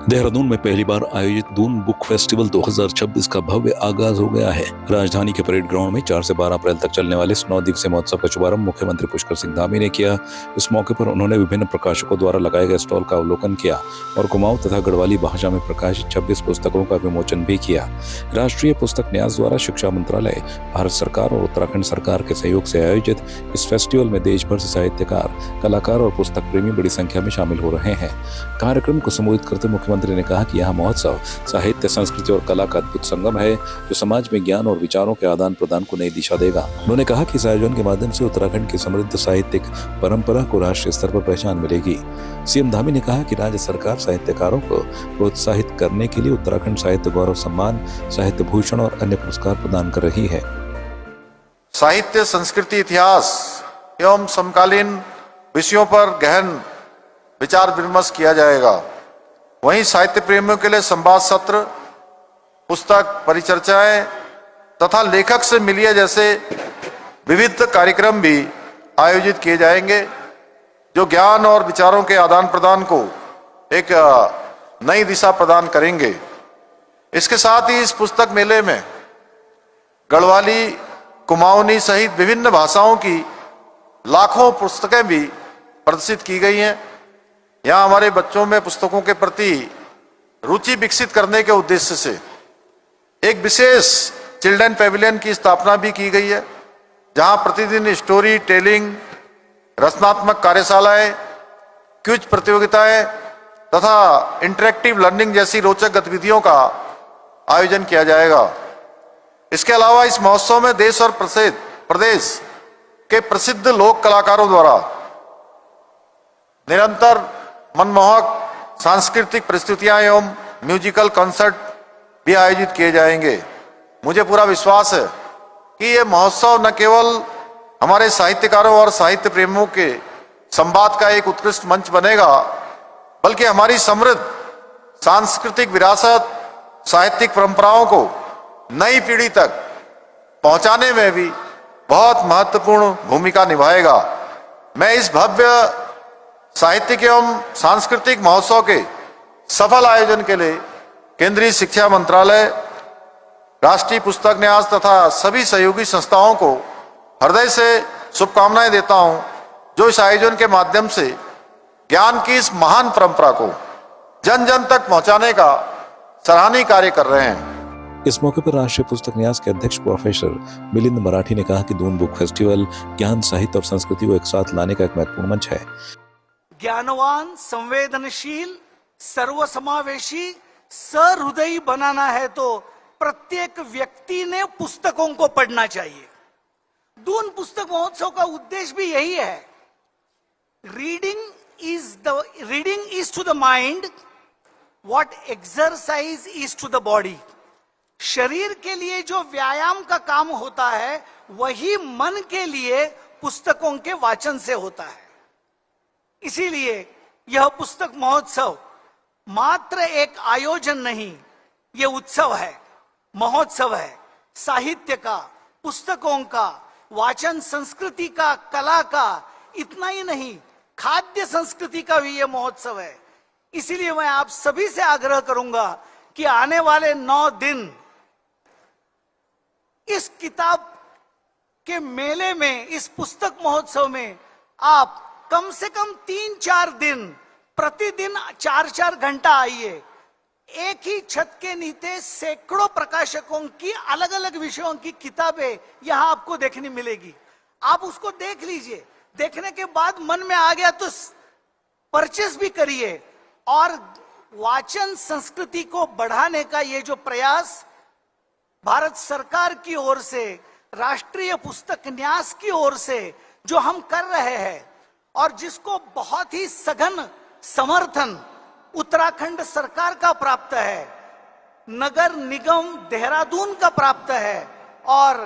देहरादून में पहली बार आयोजित दून बुक फेस्टिवल 2026 का भव्य आगाज हो गया है। राजधानी के परेड ग्राउंड में 4 से 12 अप्रैल तक चलने वाले इस 9 दिवसीय महोत्सव का शुभारंभ मुख्यमंत्री पुष्कर सिंह धामी ने किया। इस मौके पर उन्होंने विभिन्न प्रकाशकों द्वारा लगाए गए स्टॉल का अवलोकन किया और कुमाऊं तथा गढ़वाली भाषा में प्रकाशित 26 पुस्तकों का विमोचन भी किया। राष्ट्रीय पुस्तक न्यास द्वारा शिक्षा मंत्रालय, भारत सरकार और उत्तराखंड सरकार के सहयोग से आयोजित इस फेस्टिवल में देश भर से साहित्यकार, कलाकार और पुस्तक प्रेमी बड़ी संख्या में शामिल हो रहे हैं। कार्यक्रम को संबोधित करते मुख्यमंत्री ने कहा कि यह महोत्सव साहित्य, संस्कृति और कला का अद्भुत संगम है जो समाज में ज्ञान और विचारों के आदान प्रदान को नई दिशा देगा। उन्होंने कहा कि इस आयोजन के माध्यम से उत्तराखंड की समृद्ध साहित्यिक परंपरा को राष्ट्रीय स्तर पर पहचान मिलेगी। सीएम धामी ने कहा कि राज्य सरकार साहित्यकारों को प्रोत्साहित करने के लिए उत्तराखंड साहित्य गौरव सम्मान, साहित्य भूषण और अन्य पुरस्कार प्रदान कर रही है। साहित्य, संस्कृति, इतिहास एवं समकालीन विषयों पर गहन विचार विमर्श किया जाएगा। वहीं साहित्य प्रेमियों के लिए संवाद सत्र, पुस्तक परिचर्चाएं तथा लेखक से मिलिए जैसे विविध कार्यक्रम भी आयोजित किए जाएंगे जो ज्ञान और विचारों के आदान प्रदान को एक नई दिशा प्रदान करेंगे। इसके साथ ही इस पुस्तक मेले में गढ़वाली, कुमाऊनी सहित विभिन्न भाषाओं की लाखों पुस्तकें भी प्रदर्शित की गई हैं। यहाँ हमारे बच्चों में पुस्तकों के प्रति रुचि विकसित करने के उद्देश्य से एक विशेष चिल्ड्रन पेविलियन की स्थापना भी की गई है, जहाँ प्रतिदिन स्टोरी टेलिंग, रचनात्मक कार्यशालाएं, क्विज प्रतियोगिताएं तथा इंटरेक्टिव लर्निंग जैसी रोचक गतिविधियों का आयोजन किया जाएगा। इसके अलावा इस महोत्सव में देश और प्रदेश के प्रसिद्ध लोक कलाकारों द्वारा निरंतर मनमोहक सांस्कृतिक प्रस्तुतियां एवं म्यूजिकल कॉन्सर्ट भी आयोजित किए जाएंगे। मुझे पूरा विश्वास है कि ये महोत्सव न केवल हमारे साहित्यकारों और साहित्य प्रेमियों के संवाद का एक उत्कृष्ट मंच बनेगा, बल्कि हमारी समृद्ध सांस्कृतिक विरासत, साहित्यिक परंपराओं को नई पीढ़ी तक पहुंचाने में भी बहुत महत्वपूर्ण भूमिका निभाएगा। मैं इस भव्य साहित्यिक एवं सांस्कृतिक महोत्सव के सफल आयोजन के लिए केंद्रीय शिक्षा मंत्रालय, राष्ट्रीय पुस्तक न्यास तथा सभी सहयोगी संस्थाओं को हृदय से शुभकामनाएं देता हूं, जो इस आयोजन के माध्यम से ज्ञान की इस महान परंपरा को जन जन तक पहुंचाने का सराहनीय कार्य कर रहे हैं। इस मौके पर राष्ट्रीय पुस्तक न्यास के अध्यक्ष प्रोफेसर मिलिंद मराठी ने कहा कि दून बुक फेस्टिवल ज्ञान, साहित्य और संस्कृति को एक साथ लाने का एक महत्वपूर्ण मंच है। ज्ञानवान, संवेदनशील, सर्वसमावेशी, सहृदयी बनाना है तो प्रत्येक व्यक्ति ने पुस्तकों को पढ़ना चाहिए। दून पुस्तक महोत्सव का उद्देश्य भी यही है। Reading is to the mind what exercise is to the body. शरीर के लिए जो व्यायाम का काम होता है वही मन के लिए पुस्तकों के वाचन से होता है। इसीलिए यह पुस्तक महोत्सव मात्र एक आयोजन नहीं, यह उत्सव है, महोत्सव है। साहित्य का, पुस्तकों का, वाचन संस्कृति का, कला का, इतना ही नहीं, खाद्य संस्कृति का भी यह महोत्सव है। इसीलिए मैं आप सभी से आग्रह करूंगा कि आने वाले 9 दिन इस किताब के मेले में, इस पुस्तक महोत्सव में आप कम से कम 3-4 दिन प्रतिदिन 4-4 घंटा आइए। एक ही छत के नीचे सैकड़ों प्रकाशकों की अलग अलग विषयों की किताबें यहां आपको देखने मिलेगी। आप उसको देख लीजिए, देखने के बाद मन में आ गया तो परचेस भी करिए। और वाचन संस्कृति को बढ़ाने का ये जो प्रयास भारत सरकार की ओर से, राष्ट्रीय पुस्तक न्यास की ओर से जो हम कर रहे हैं और जिसको बहुत ही सघन समर्थन उत्तराखंड सरकार का प्राप्त है, नगर निगम देहरादून का प्राप्त है और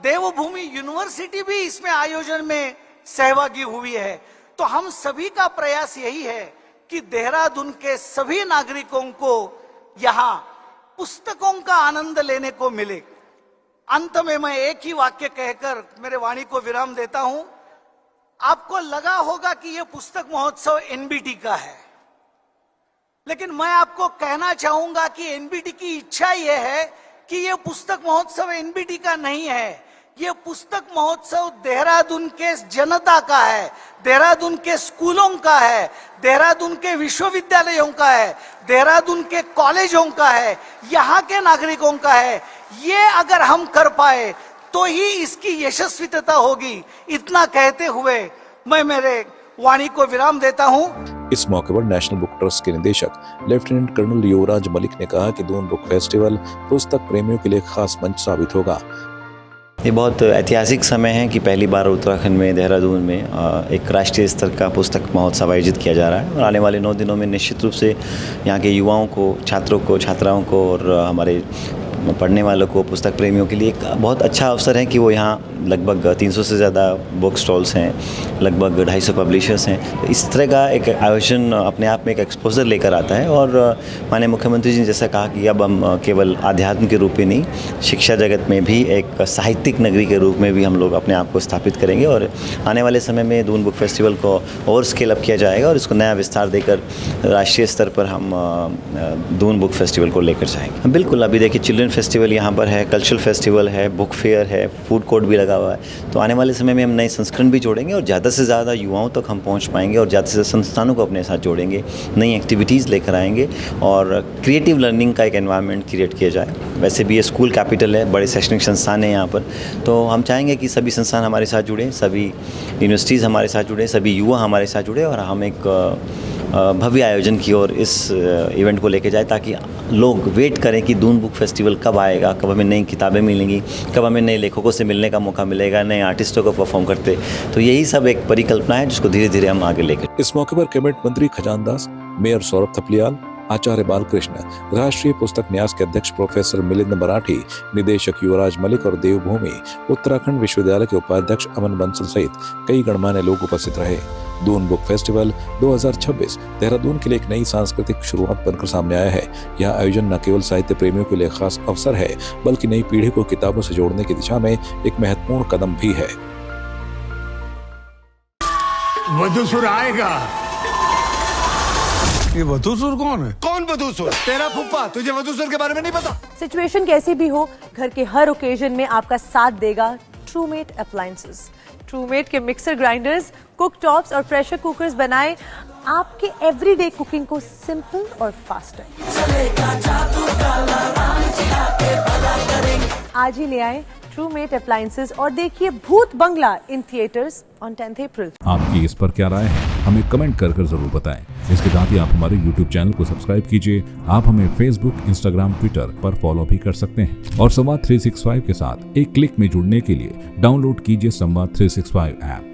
देवभूमि यूनिवर्सिटी भी इसमें आयोजन में सहभागी हुई है, तो हम सभी का प्रयास यही है कि देहरादून के सभी नागरिकों को यहां पुस्तकों का आनंद लेने को मिले। अंत में मैं एक ही वाक्य कहकर मेरे वाणी को विराम देता हूं। आपको लगा होगा कि यह पुस्तक महोत्सव एनबीटी का है, लेकिन मैं आपको कहना चाहूंगा कि एनबीटी की इच्छा यह है कि ये पुस्तक महोत्सव एनबीटी का नहीं है, ये पुस्तक महोत्सव देहरादून के जनता का है, देहरादून के स्कूलों का है, देहरादून के विश्वविद्यालयों का है, देहरादून के कॉलेजों का है, यहाँ के नागरिकों का है। ये अगर हम कर पाए तो ही इसकी यशस्विता होगी। इतना कहते हुए मैं मेरे वाणी को विराम देता हूँ। इस मौके पर नेशनल बुक ट्रस्ट के निदेशक लेफ्टिनेंट कर्नल युवराज मलिक ने कहा कि दून बुक फेस्टिवल पुस्तक प्रेमियों के लिए खास मंच साबित होगा। ये बहुत ऐतिहासिक समय है कि पहली बार उत्तराखंड में देहरादून में एक राष्ट्रीय स्तर का पुस्तक महोत्सव आयोजित किया जा रहा है और आने वाले 9 दिनों में निश्चित रूप से यहाँ के युवाओं को, छात्रों को, छात्राओं को और हमारे पढ़ने वालों को, पुस्तक प्रेमियों के लिए एक बहुत अच्छा अवसर है कि वो यहाँ लगभग 300 से ज़्यादा बुक स्टॉल्स हैं, लगभग 250 पब्लिशर्स हैं। तो इस तरह का एक आयोजन अपने आप में एक एक्सपोजर लेकर आता है और माननीय मुख्यमंत्री जी ने जैसा कहा कि अब हम केवल आध्यात्म के रूप में नहीं, शिक्षा जगत में भी एक साहित्यिक नगरी के रूप में भी हम लोग अपने आप को स्थापित करेंगे और आने वाले समय में दून बुक फेस्टिवल को और स्केल अप किया जाएगा और इसको नया विस्तार देकर राष्ट्रीय स्तर पर हम दून बुक फेस्टिवल को लेकर जाएंगे। बिल्कुल, अभी देखिए चिल्ड्रन फेस्टिवल यहाँ पर है, कल्चरल फेस्टिवल है, बुक फेयर है, फूड कोर्ट भी लगा हुआ है। तो आने वाले समय में हम नए संस्करण भी जोड़ेंगे और ज़्यादा से ज़्यादा युवाओं तक हम पहुँच पाएंगे और ज़्यादा से ज़्यादा संस्थानों को अपने साथ जोड़ेंगे, नई एक्टिविटीज़ लेकर आएंगे और क्रिएटिव लर्निंग का एक एनवायरनमेंट क्रिएट किया जाए। वैसे भी ये स्कूल कैपिटल है, बड़े शैक्षणिक संस्थान हैं यहाँ पर, तो हम चाहेंगे कि सभी संस्थान हमारे साथ जुड़ें, सभी यूनिवर्सिटीज़ हमारे साथ जुड़ें, सभी युवा हमारे साथ जुड़े और हम एक भव्य आयोजन की ओर इस इवेंट को लेके जाए ताकि लोग वेट करें कि दून बुक फेस्टिवल कब आएगा, कब हमें नई किताबें मिलेंगी, कब हमें नए लेखकों से मिलने का मौका मिलेगा, नए आर्टिस्टों को परफॉर्म करते। तो यही सब एक परिकल्पना है जिसको धीरे धीरे हम आगे लेकर। इस मौके पर कैबिनेट मंत्री खजान दास, मेयर सौरभ थपलियाल, आचार्य बालकृष्ण, राष्ट्रीय पुस्तक न्यास के अध्यक्ष प्रोफेसर मिलिंद मराठी, निदेशक युवराज मलिक और देवभूमि उत्तराखंड विश्वविद्यालय के उपाध्यक्ष अमन बंसल सहित कई गणमान्य लोग उपस्थित रहे। दून बुक फेस्टिवल 2026 देहरादून के लिए एक नई सांस्कृतिक शुरुआत बनकर सामने आया है। यह आयोजन न केवल साहित्य प्रेमियों के लिए खास अवसर है बल्कि नई पीढ़ी को किताबों से जोड़ने की दिशा में एक महत्वपूर्ण कदम भी है। वधूसुर आएगा। ये वधूसुर कौन है? कौन वधूसुर? तेरा फुप्पा। तुझे वधूसुर के बारे में नहीं पता? सिचुएशन कैसी भी हो, घर के हर ओकेजन में आपका साथ देगा ट्रूमेट अप्लायंसेस। ट्रूमेट के मिक्सर ग्राइंडर्स, कुक टॉप्स और प्रेशर कुकर्स बनाए आपके एवरीडे कुकिंग को सिंपल और फास्टर। आज ही ले आए ट्रूमेट अप्लायंसेस और देखिए भूत बंगला इन थिएटर्स ऑन 10th अप्रैल। आपकी इस पर क्या राय है, हमें कमेंट कर जरूर बताएं। इसके साथ ही आप हमारे YouTube चैनल को सब्सक्राइब कीजिए। आप हमें Facebook, Instagram, Twitter पर फॉलो भी कर सकते हैं और संवाद 365 के साथ एक क्लिक में जुड़ने के लिए डाउनलोड कीजिए संवाद 365 ऐप।